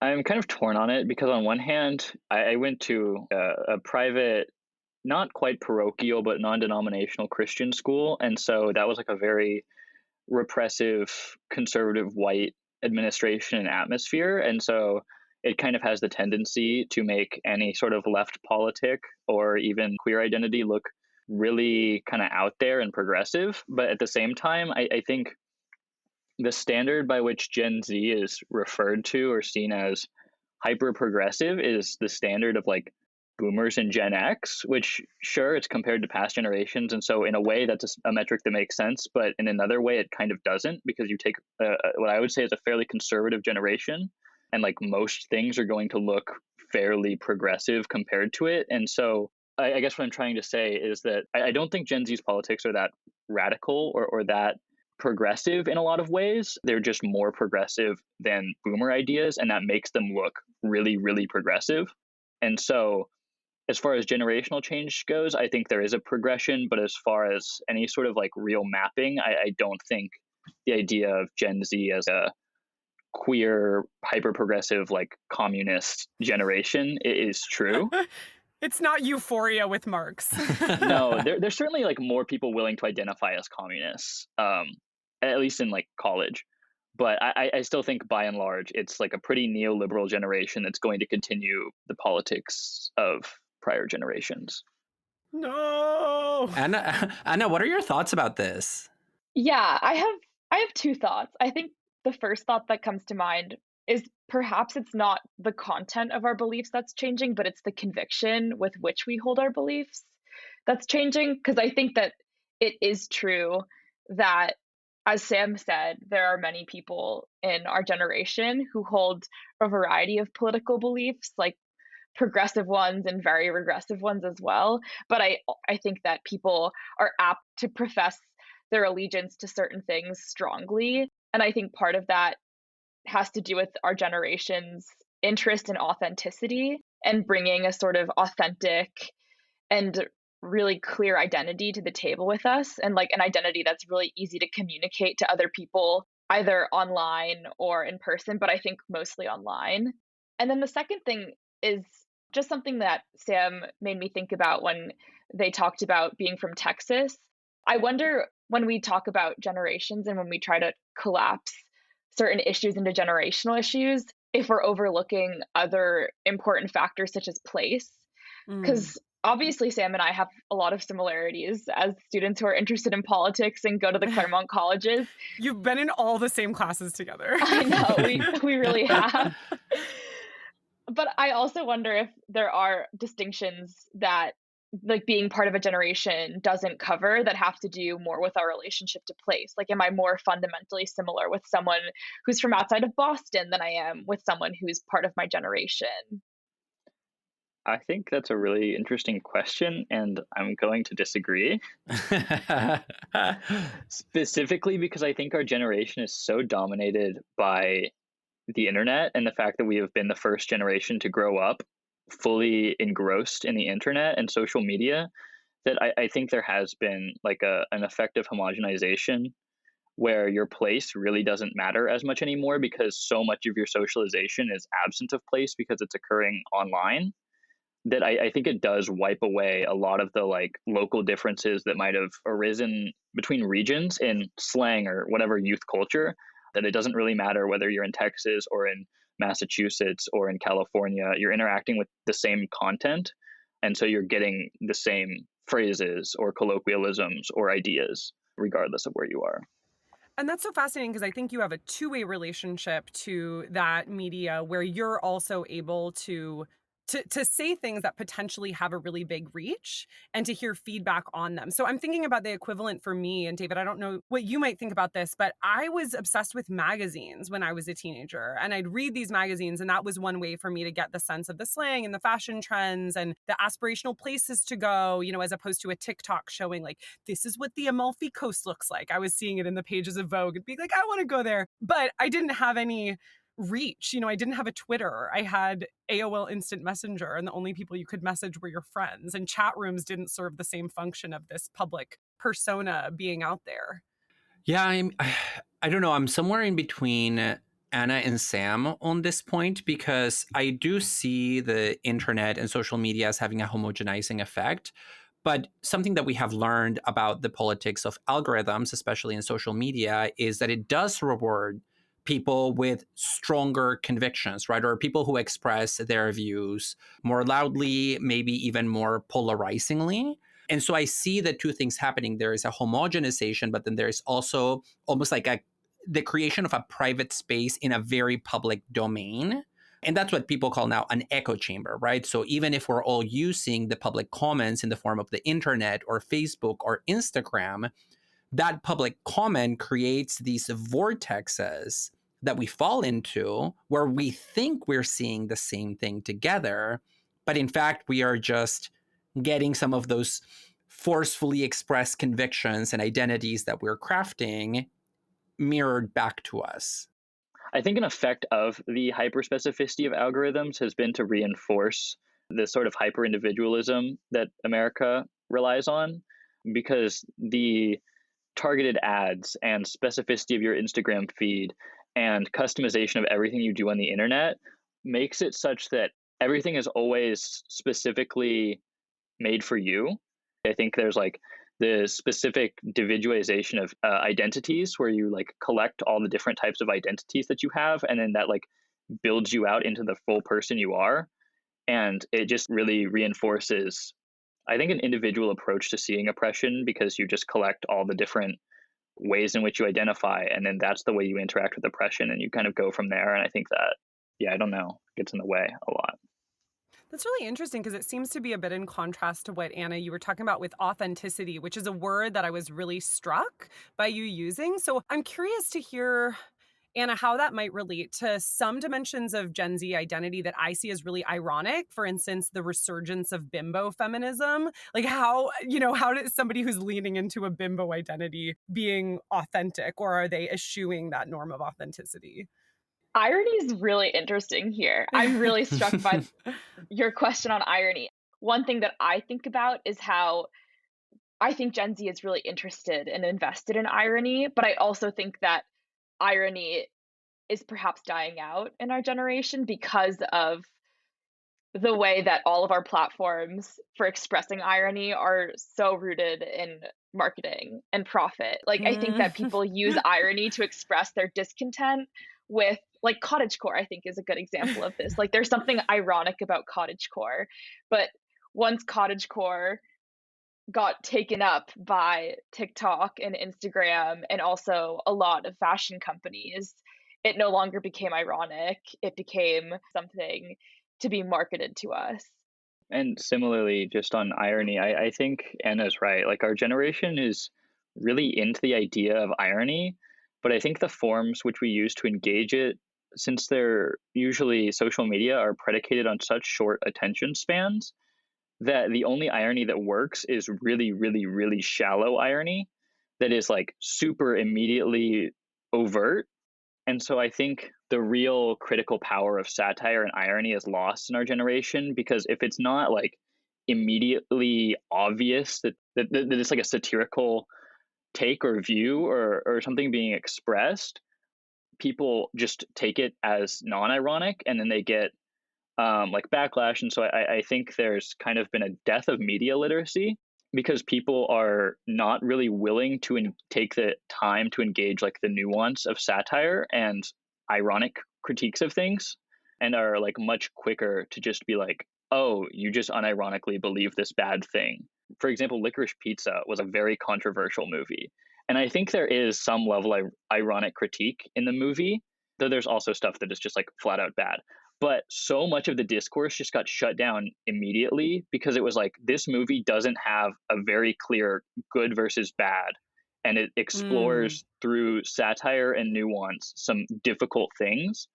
I'm kind of torn on it because on one hand, I went to a private, not quite parochial, but non-denominational Christian school. And so that was like a very repressive, conservative, white administration and atmosphere. And so it kind of has the tendency to make any sort of left politic or even queer identity look really kind of out there and progressive. But at the same time, I think the standard by which Gen Z is referred to or seen as hyper progressive is the standard of like boomers and Gen X, which sure, it's compared to past generations. And so in a way, that's a metric that makes sense. But in another way, it kind of doesn't, because you take what I would say is a fairly conservative generation, and like most things are going to look fairly progressive compared to it. And so I guess what I'm trying to say is that I don't think Gen Z's politics are that radical or that progressive in a lot of ways. They're just more progressive than boomer ideas, and that makes them look really, really progressive. And so as far as generational change goes, I think there is a progression, but as far as any sort of like real mapping, I don't think the idea of Gen Z as a queer, hyper progressive, like communist generation is true. It's not Euphoria with Marx. No, there's certainly like more people willing to identify as communists, at least in like college. But I still think by and large, it's like a pretty neoliberal generation that's going to continue the politics of prior generations. No. Anna, what are your thoughts about this? Yeah, I have two thoughts. I think the first thought that comes to mind is perhaps it's not the content of our beliefs that's changing, but it's the conviction with which we hold our beliefs that's changing. Because I think that it is true that, as Sam said, there are many people in our generation who hold a variety of political beliefs, like progressive ones and very regressive ones as well. But I think that people are apt to profess their allegiance to certain things strongly. And I think part of that has to do with our generation's interest in authenticity and bringing a sort of authentic and really clear identity to the table with us, and like an identity that's really easy to communicate to other people, either online or in person, but I think mostly online. And then the second thing is just something that Sam made me think about when they talked about being from Texas. I wonder, when we talk about generations and when we try to collapse certain issues into generational issues, if we're overlooking other important factors such as place. Because obviously, Sam and I have a lot of similarities as students who are interested in politics and go to the Claremont colleges. You've been in all the same classes together. I know, we really have. But I also wonder if there are distinctions that, like, being part of a generation doesn't cover, that have to do more with our relationship to place. Like, am I more fundamentally similar with someone who's from outside of Boston than I am with someone who's part of my generation? I think that's a really interesting question, and I'm going to disagree. Specifically because I think our generation is so dominated by the internet and the fact that we have been the first generation to grow up fully engrossed in the internet and social media, that I think there has been like an effective homogenization where your place really doesn't matter as much anymore, because so much of your socialization is absent of place because it's occurring online, that I think it does wipe away a lot of the like local differences that might have arisen between regions in slang or whatever youth culture, that it doesn't really matter whether you're in Texas or in Massachusetts or in California, you're interacting with the same content. And so you're getting the same phrases or colloquialisms or ideas, regardless of where you are. And that's so fascinating, because I think you have a two-way relationship to that media where you're also able to say things that potentially have a really big reach and to hear feedback on them. So I'm thinking about the equivalent for me, and David, I don't know what you might think about this, but I was obsessed with magazines when I was a teenager, and I'd read these magazines, and that was one way for me to get the sense of the slang and the fashion trends and the aspirational places to go, as opposed to a TikTok showing like, this is what the Amalfi Coast looks like. I was seeing it in the pages of Vogue and being like, I want to go there. But I didn't have any reach. I didn't have a Twitter. I had AOL Instant Messenger, and the only people you could message were your friends, and chat rooms didn't serve the same function of this public persona being out there? Yeah, I don't know. I'm somewhere in between Anna and Sam on this point, because I do see the internet and social media as having a homogenizing effect. But something that we have learned about the politics of algorithms, especially in social media, is that it does reward people with stronger convictions, right? Or people who express their views more loudly, maybe even more polarizingly. And so I see the two things happening. There is a homogenization, but then there's also almost like the creation of a private space in a very public domain. And that's what people call now an echo chamber, right? So even if we're all using the public comments in the form of the internet or Facebook or Instagram, that public comment creates these vortexes that we fall into where we think we're seeing the same thing together. But in fact, we are just getting some of those forcefully expressed convictions and identities that we're crafting mirrored back to us. I think an effect of the hyperspecificity of algorithms has been to reinforce the sort of hyper individualism that America relies on, because the targeted ads and specificity of your Instagram feed and customization of everything you do on the internet makes it such that everything is always specifically made for you. I think there's like the specific individualization of identities, where you like collect all the different types of identities that you have, and then that like builds you out into the full person you are. And it just really reinforces, I think, an individual approach to seeing oppression, because you just collect all the different ways in which you identify, and then that's the way you interact with oppression, and you kind of go from there. And I think that, yeah, I don't know, gets in the way a lot. That's really interesting because it seems to be a bit in contrast to what, Anna, you were talking about with authenticity, which is a word that I was really struck by you using. So I'm curious to hear, Anna, how that might relate to some dimensions of Gen Z identity that I see as really ironic. For instance, the resurgence of bimbo feminism. Like how does somebody who's leaning into a bimbo identity being authentic, or are they eschewing that norm of authenticity? Irony is really interesting here. I'm really struck by your question on irony. One thing that I think about is how I think Gen Z is really interested and invested in irony, but I also think that irony is perhaps dying out in our generation because of the way that all of our platforms for expressing irony are so rooted in marketing and profit. Like, I think that people use irony to express their discontent with, like, cottagecore, I think is a good example of this. Like, there's something ironic about cottagecore, but once cottagecore got taken up by TikTok and Instagram and also a lot of fashion companies, it no longer became ironic. It became something to be marketed to us. And similarly, just on irony, I think Anna's right. Like, our generation is really into the idea of irony, but I think the forms which we use to engage it, since they're usually social media, are predicated on such short attention spans that the only irony that works is really, really, really shallow irony that is like super immediately overt. And so I think the real critical power of satire and irony is lost in our generation, because if it's not like immediately obvious that it's like a satirical take or view or something being expressed, people just take it as non-ironic, and then they get like backlash. And so I think there's kind of been a death of media literacy, because people are not really willing to take the time to engage like the nuance of satire and ironic critiques of things, and are like much quicker to just be like, oh, you just unironically believe this bad thing. For example, Licorice Pizza was a very controversial movie, and I think there is some level of ironic critique in the movie, though there's also stuff that is just like flat out bad. But so much of the discourse just got shut down immediately, because it was like, this movie doesn't have a very clear good versus bad, and it explores through satire and nuance some difficult things.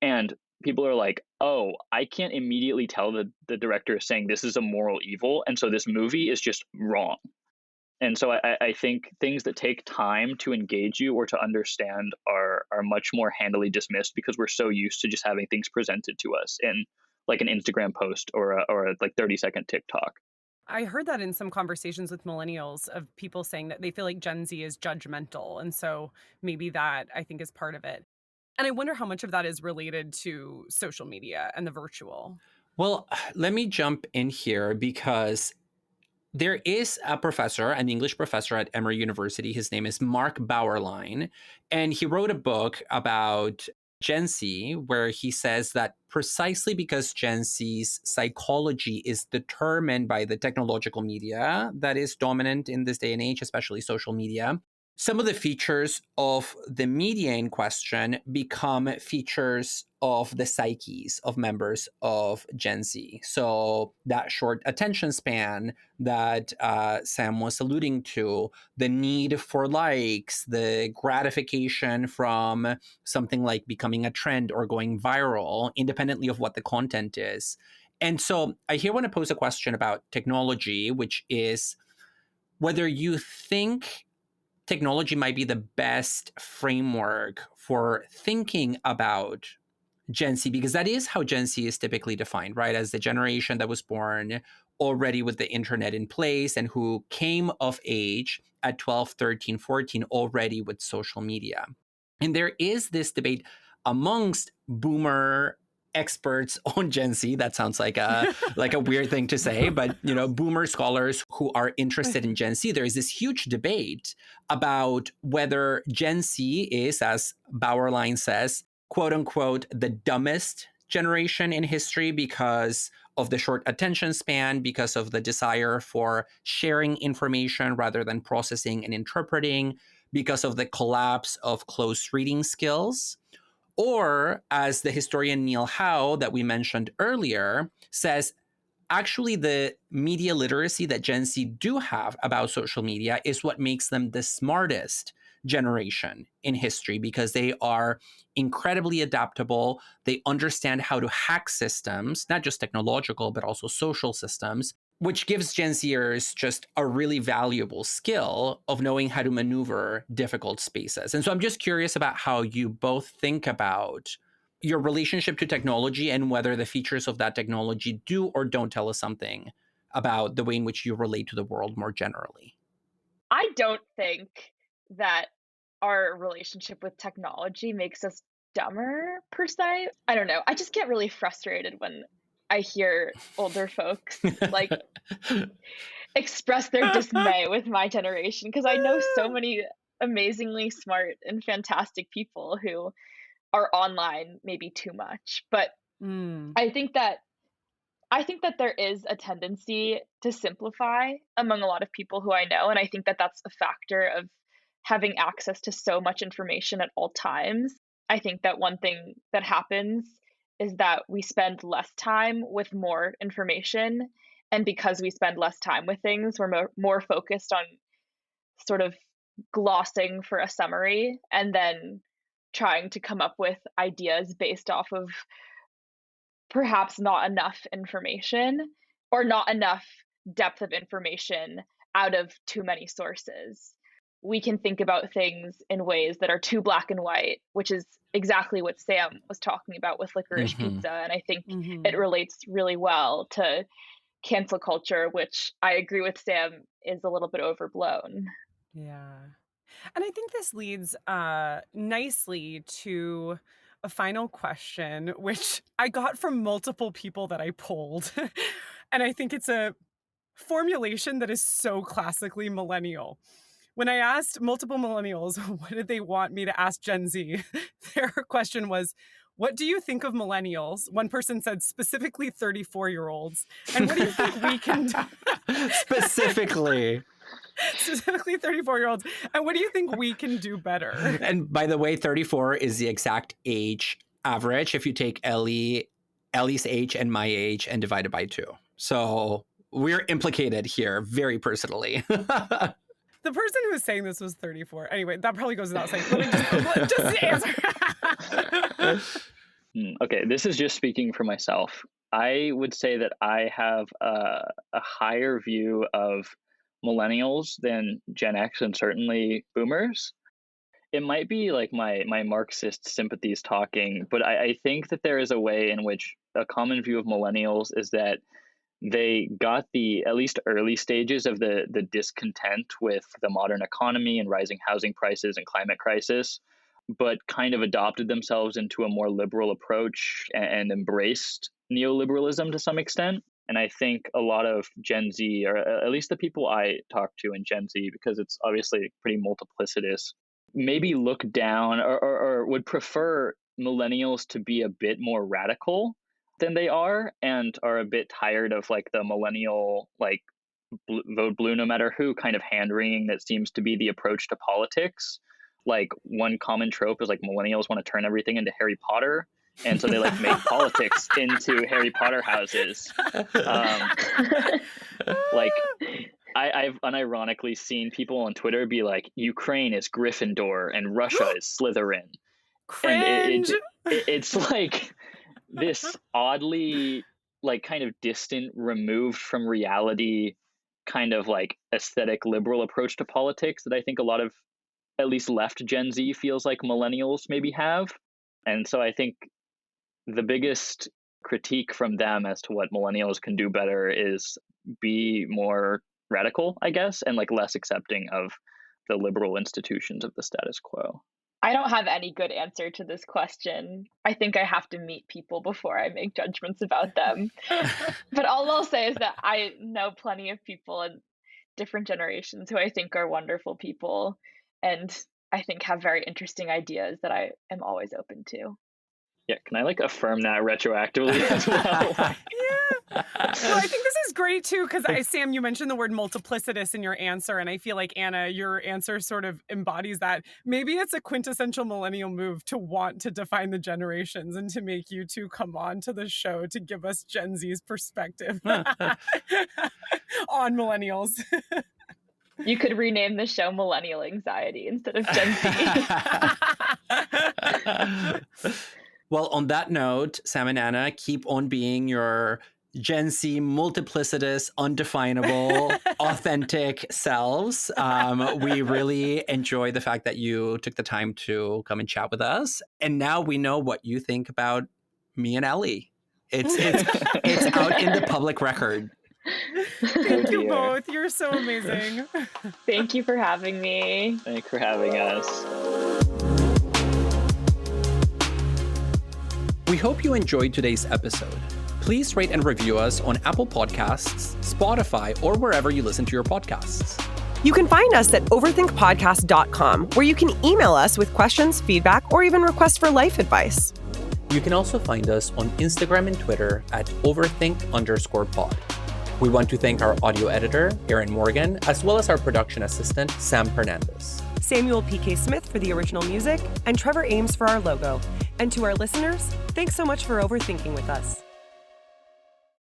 And people are like, oh, I can't immediately tell the director is saying this is a moral evil, and so this movie is just wrong. And so I think things that take time to engage you or to understand are much more handily dismissed, because we're so used to just having things presented to us in like an Instagram post or a like 30-second TikTok. I heard that in some conversations with millennials of people saying that they feel like Gen Z is judgmental. And so maybe that I think is part of it. And I wonder how much of that is related to social media and the virtual. Well, let me jump in here because there is a professor, an English professor at Emory University. His name is Mark Bauerlein, and he wrote a book about Gen Z where he says that precisely because Gen Z's psychology is determined by the technological media that is dominant in this day and age, especially social media, some of the features of the media in question become features of the psyches of members of Gen Z. So that short attention span that Sam was alluding to, the need for likes, the gratification from something like becoming a trend or going viral, independently of what the content is. And so I here want to pose a question about technology, which is whether you think technology might be the best framework for thinking about Gen Z, because that is how Gen Z is typically defined, right? As the generation that was born already with the internet in place and who came of age at 12, 13, 14 already with social media. And there is this debate amongst boomer experts on Gen Z. That sounds like a weird thing to say, but boomer scholars who are interested in Gen Z, there is this huge debate about whether Gen Z is, as Bauerlein says, quote unquote, the dumbest generation in history because of the short attention span, because of the desire for sharing information rather than processing and interpreting, because of the collapse of close reading skills. Or, as the historian Neil Howe, that we mentioned earlier, says, actually, the media literacy that Gen Z do have about social media is what makes them the smartest generation in history because they are incredibly adaptable. They understand how to hack systems, not just technological, but also social systems, which gives Gen Zers just a really valuable skill of knowing how to maneuver difficult spaces. And so I'm just curious about how you both think about your relationship to technology and whether the features of that technology do or don't tell us something about the way in which you relate to the world more generally. I don't think that our relationship with technology makes us dumber per se. I don't know. I just get really frustrated when I hear older folks like express their dismay with my generation because I know so many amazingly smart and fantastic people who are online maybe too much. But Mm. I think that there is a tendency to simplify among a lot of people who I know, and I think that that's a factor of having access to so much information at all times. I think that one thing that happens is that we spend less time with more information, and because we spend less time with things, we're more focused on sort of glossing for a summary and then trying to come up with ideas based off of perhaps not enough information or not enough depth of information out of too many sources. We can think about things in ways that are too black and white, which is exactly what Sam was talking about with licorice Mm-hmm. pizza. And I think it Mhm. relates really well to cancel culture, which I agree with Sam is a little bit overblown. Yeah. And I think this leads nicely to a final question, which I got from multiple people that I polled. And I think it's a formulation that is so classically millennial. When I asked multiple millennials, what did they want me to ask Gen Z? Their question was, what do you think of millennials? One person said specifically 34-year-olds. And what do you think we can do? Specifically. Specifically 34-year-olds. And what do you think we can do better? And by the way, 34 is the exact age average if you take Ellie's age and my age and divide it by 2. So we're implicated here very personally. The person who was saying this was 34. Anyway, that probably goes without saying. Let me just answer. Okay, this is just speaking for myself. I would say that I have a higher view of millennials than Gen X and certainly boomers. It might be like my Marxist sympathies talking, but I think that there is a way in which a common view of millennials is that they got the at least early stages of the discontent with the modern economy and rising housing prices and climate crisis, but kind of adopted themselves into a more liberal approach and embraced neoliberalism to some extent. And I think a lot of Gen Z, or at least the people I talk to in Gen Z, because it's obviously pretty multiplicitous, maybe look down or would prefer millennials to be a bit more radical than they are, and are a bit tired of like the millennial, like vote blue no matter who kind of hand wringing that seems to be the approach to politics. Like one common trope is like millennials want to turn everything into Harry Potter. And so they like make politics into Harry Potter houses. Like I've unironically seen people on Twitter be like, Ukraine is Gryffindor and Russia is Slytherin. Cringe. And it's like this oddly like kind of distant, removed from reality kind of like aesthetic liberal approach to politics that I think a lot of at least left Gen Z feels like millennials maybe have. And so I think the biggest critique from them as to what millennials can do better is be more radical, I guess, and like less accepting of the liberal institutions of the status quo. I don't have any good answer to this question. I think I have to meet people before I make judgments about them. But all I'll say is that I know plenty of people in different generations who I think are wonderful people, and I think have very interesting ideas that I am always open to. Yeah, can I like affirm that retroactively as well? Yeah. Well, I think this is great too, because Sam, you mentioned the word multiplicitous in your answer, and I feel like Anna, your answer sort of embodies that. Maybe it's a quintessential millennial move to want to define the generations and to make you two come on to the show to give us Gen Z's perspective on millennials. You could rename the show Millennial Anxiety instead of Gen Z. Well, on that note, Sam and Anna, keep on being your Gen Z multiplicitous, undefinable, authentic selves. We really enjoy the fact that you took the time to come and chat with us. And now we know what you think about me and Ellie. It's out in the public record. Thank you both. You're so amazing. Thank you for having me. Thanks for having us. We hope you enjoyed today's episode. Please rate and review us on Apple Podcasts, Spotify, or wherever you listen to your podcasts. You can find us at overthinkpodcast.com, where you can email us with questions, feedback, or even requests for life advice. You can also find us on Instagram and Twitter at overthink_pod. We want to thank our audio editor, Aaron Morgan, as well as our production assistant, Sam Hernandez. Samuel P.K. Smith for the original music, and Trevor Ames for our logo. And to our listeners, thanks so much for overthinking with us.